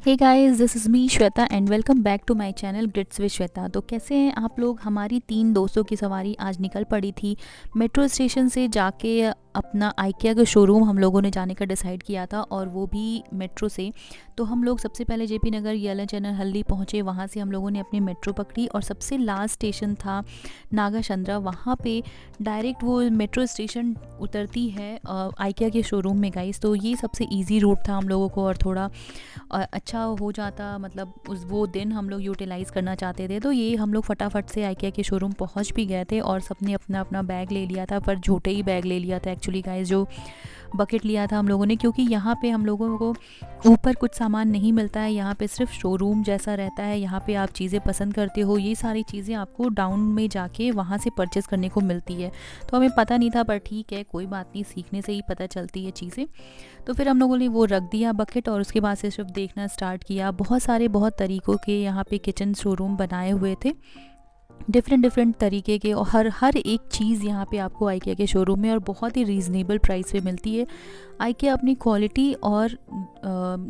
Hey guys, this is me Shweta and welcome back to my channel Glitz with Shweta. तो कैसे हैं आप लोग। हमारी 3 दोस्तों की सवारी आज निकल पड़ी थी। मेट्रो स्टेशन से जाके अपना आइकिया का शोरूम हम लोगों ने जाने का डिसाइड किया था, और वो भी मेट्रो से। तो हम लोग सबसे पहले जेपी नगर येलन चैनल हल्दी पहुँचे। वहाँ से हम लोगों ने अपनी मेट्रो पकड़ी और सबसे लास्ट स्टेशन था नागाचंद्रा। वहाँ पे डायरेक्ट वो मेट्रो स्टेशन उतरती है आइकिया के शोरूम में गाइस। तो ये सबसे ईजी रूट था हम लोगों को, और थोड़ा अच्छा हो जाता, मतलब उस वो दिन हम लोग यूटिलाइज़ करना चाहते थे। तो ये हम लोग फटाफट से आइकिया के शोरूम पहुंच भी गए थे, और सबने अपना अपना बैग ले लिया था, पर झूठे ही बैग ले लिया था एक्चुअली गाइस। जो बकेट लिया था हम लोगों ने, क्योंकि यहाँ पे हम लोगों को ऊपर कुछ सामान नहीं मिलता है। यहाँ पे सिर्फ शोरूम जैसा रहता है। यहाँ पे आप चीज़ें पसंद करते हो, ये सारी चीज़ें आपको डाउन में जाके वहाँ से परचेज़ करने को मिलती है। तो हमें पता नहीं था, पर ठीक है, कोई बात नहीं, सीखने से ही पता चलती है चीज़ें। तो फिर हम लोगों ने वो रख दिया बकेट, और उसके बाद से सिर्फ देखना स्टार्ट किया। बहुत सारे बहुत तरीक़ों के यहाँ पे किचन शोरूम बनाए हुए थे, डिफरेंट तरीके के, और हर एक चीज़ यहाँ पे आपको आइकिया के शोरूम में और बहुत ही रीज़नेबल प्राइस पे मिलती है। आइकिया अपनी क्वालिटी और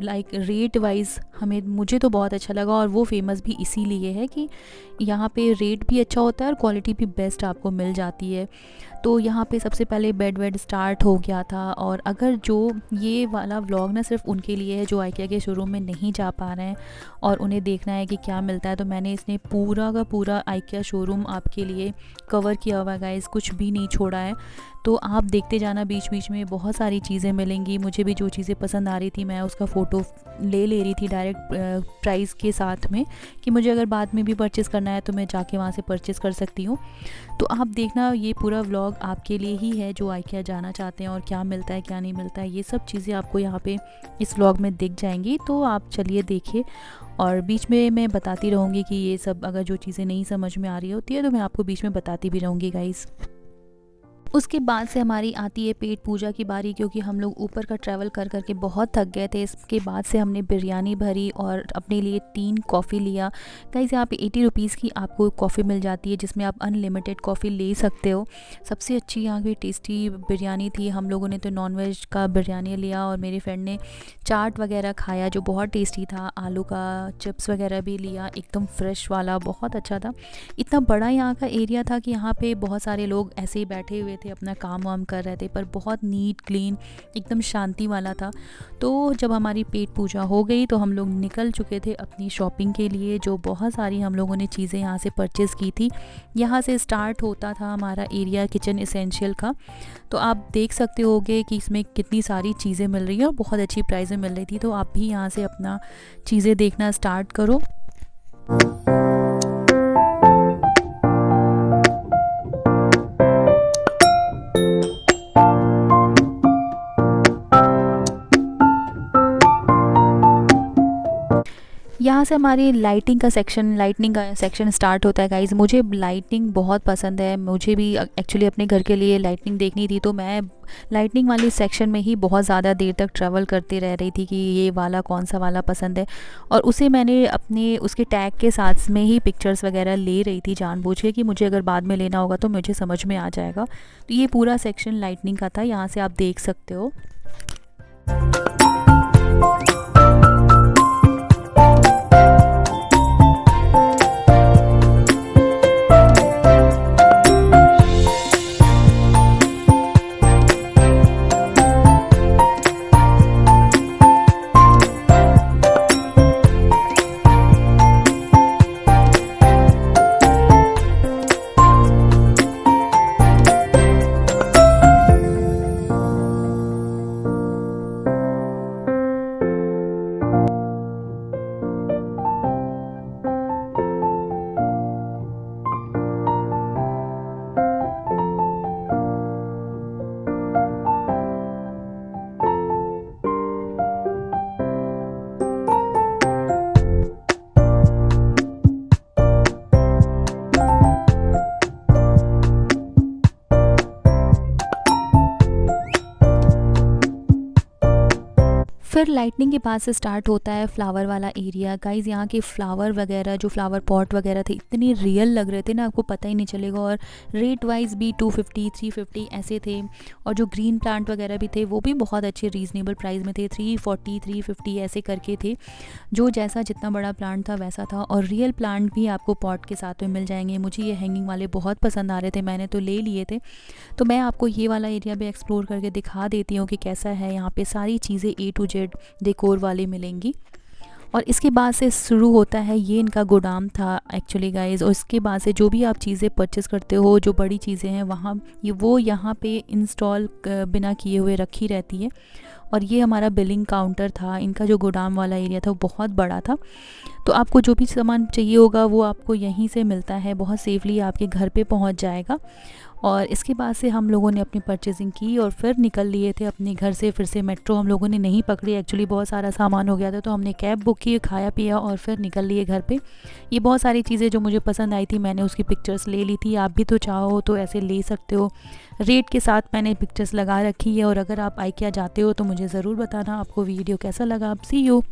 लाइक रेट वाइज मुझे तो बहुत अच्छा लगा, और वो फेमस भी इसीलिए है कि यहाँ पे रेट भी अच्छा होता है और क्वालिटी भी बेस्ट आपको मिल जाती है। तो यहाँ पे सबसे पहले बेड वेड स्टार्ट हो गया था। और अगर जो ये वाला व्लॉग ना सिर्फ उनके लिए है जो आइकिया के शोरूम में नहीं जा पा रहे हैं और उन्हें देखना है कि क्या मिलता है, तो मैंने इसने पूरा का पूरा आइकिया शोरूम आपके लिए कवर किया हुआ है गाइस, कुछ भी नहीं छोड़ा है। तो आप देखते जाना, बीच बीच में बहुत सारी चीज़ें मिलेंगी। मुझे भी जो चीज़ें पसंद आ रही थी मैं उसका फ़ोटो ले रही थी डायरेक्ट प्राइस के साथ में, कि मुझे अगर बाद में भी परचेज़ करना है तो मैं जाके वहाँ से परचेज़ कर सकती हूँ। तो आप देखना, ये पूरा व्लॉग आपके लिए ही है जो आइकिया जाना चाहते हैं, और क्या मिलता है क्या नहीं मिलता है, ये सब चीज़ें आपको यहाँ पे इस व्लॉग में दिख जाएंगी। तो आप चलिए देखिए, और बीच में मैं बताती रहूँगी कि ये सब अगर जो चीज़ें नहीं समझ में आ रही होती है तो मैं आपको बीच में बताती भी रहूँगी गाइस। उसके बाद से हमारी आती है पेट पूजा की बारी, क्योंकि हम लोग ऊपर का ट्रैवल कर करके बहुत थक गए थे। इसके बाद से हमने बिरयानी भरी और अपने लिए 3 कॉफ़ी लिया। गाइस यहाँ पे 80 रुपीज़ की आपको कॉफ़ी मिल जाती है, जिसमें आप अनलिमिटेड कॉफ़ी ले सकते हो। सबसे अच्छी यहाँ की टेस्टी बिरयानी थी। हम लोगों ने तो नॉनवेज का बिरयानी लिया, और मेरी फ्रेंड ने चाट वगैरह खाया जो बहुत टेस्टी था। आलू का चिप्स वगैरह भी लिया, एकदम फ्रेश वाला, बहुत अच्छा था। इतना बड़ा यहाँ का एरिया था कि यहाँ पे बहुत सारे लोग ऐसे ही बैठे हुए थे, अपना काम वाम कर रहे थे, पर बहुत नीट क्लीन एकदम शांति वाला था। तो जब हमारी पेट पूजा हो गई तो हम लोग निकल चुके थे अपनी शॉपिंग के लिए, जो बहुत सारी हम लोगों ने चीज़ें यहाँ से परचेज़ की थी। यहाँ से स्टार्ट होता था हमारा एरिया किचन एसेंशियल का। तो आप देख सकते होगे कि इसमें कितनी सारी चीज़ें मिल रही हैं और बहुत अच्छी प्राइस में मिल रही थी। तो आप भी यहाँ से अपना चीज़ें देखना स्टार्ट करो। यहाँ से हमारी लाइटनिंग का सेक्शन स्टार्ट होता है गाइज़। मुझे लाइटनिंग बहुत पसंद है, मुझे भी एक्चुअली अपने घर के लिए लाइटनिंग देखनी थी, तो मैं लाइटनिंग वाली सेक्शन में ही बहुत ज़्यादा देर तक ट्रैवल करती रह रही थी कि ये वाला कौन सा वाला पसंद है। और उसे मैंने अपने उसके टैग के साथ में ही पिक्चर्स वगैरह ले रही थी जानबूझ के, कि मुझे अगर बाद में लेना होगा तो मुझे समझ में आ जाएगा। तो ये पूरा सेक्शन लाइटनिंग का था, यहाँ से आप देख सकते हो। फिर लाइटनिंग के पास से स्टार्ट होता है फ्लावर वाला एरिया। गाइज़ यहाँ के फ्लावर वगैरह जो फ्लावर पॉट वगैरह थे इतने रियल लग रहे थे ना, आपको पता ही नहीं चलेगा। और रेट वाइज भी 250 350 ऐसे थे। और जो ग्रीन प्लांट वगैरह भी थे वो भी बहुत अच्छे रीज़नेबल प्राइस में थे, 340 350 ऐसे करके थे। जो जैसा जितना बड़ा प्लांट था वैसा था। और रियल प्लांट भी आपको पॉट के साथ में मिल जाएंगे। मुझे ये हैंगिंग वाले बहुत पसंद आ रहे थे, मैंने तो ले लिए थे। तो मैं आपको ये वाला एरिया भी एक्सप्लोर करके दिखा देती हूँ कि कैसा है। यहाँ पे सारी चीज़ें A to Z डेकोर वाली मिलेंगी। और इसके बाद से शुरू होता है, ये इनका गोदाम था एक्चुअली गाइज़। और इसके बाद से जो भी आप चीज़ें परचेज़ करते हो, जो बड़ी चीज़ें हैं वहाँ वो यहाँ पे इंस्टॉल बिना किए हुए रखी रहती है। और ये हमारा बिलिंग काउंटर था। इनका जो गोदाम वाला एरिया था वो बहुत बड़ा था। तो आपको जो भी सामान चाहिए होगा वो आपको यहीं से मिलता है, बहुत सेफली आपके घर पे पहुंच जाएगा। और इसके बाद से हम लोगों ने अपनी परचेजिंग की और फिर निकल लिए थे अपने घर से। फिर से मेट्रो हम लोगों ने नहीं पकड़ी, एक्चुअली बहुत सारा सामान हो गया था, तो हमने कैब बुक की, खाया पिया और फिर निकल लिए घर पे। ये बहुत सारी चीज़ें जो मुझे पसंद आई थी मैंने उसकी पिक्चर्स ले ली थी। आप भी तो चाहो तो ऐसे ले सकते हो, रेट के साथ मैंने पिक्चर्स लगा रखी है। और अगर आप IKEA जाते हो तो मुझे ज़रूर बताना आपको वीडियो कैसा लगा। आप सी यू।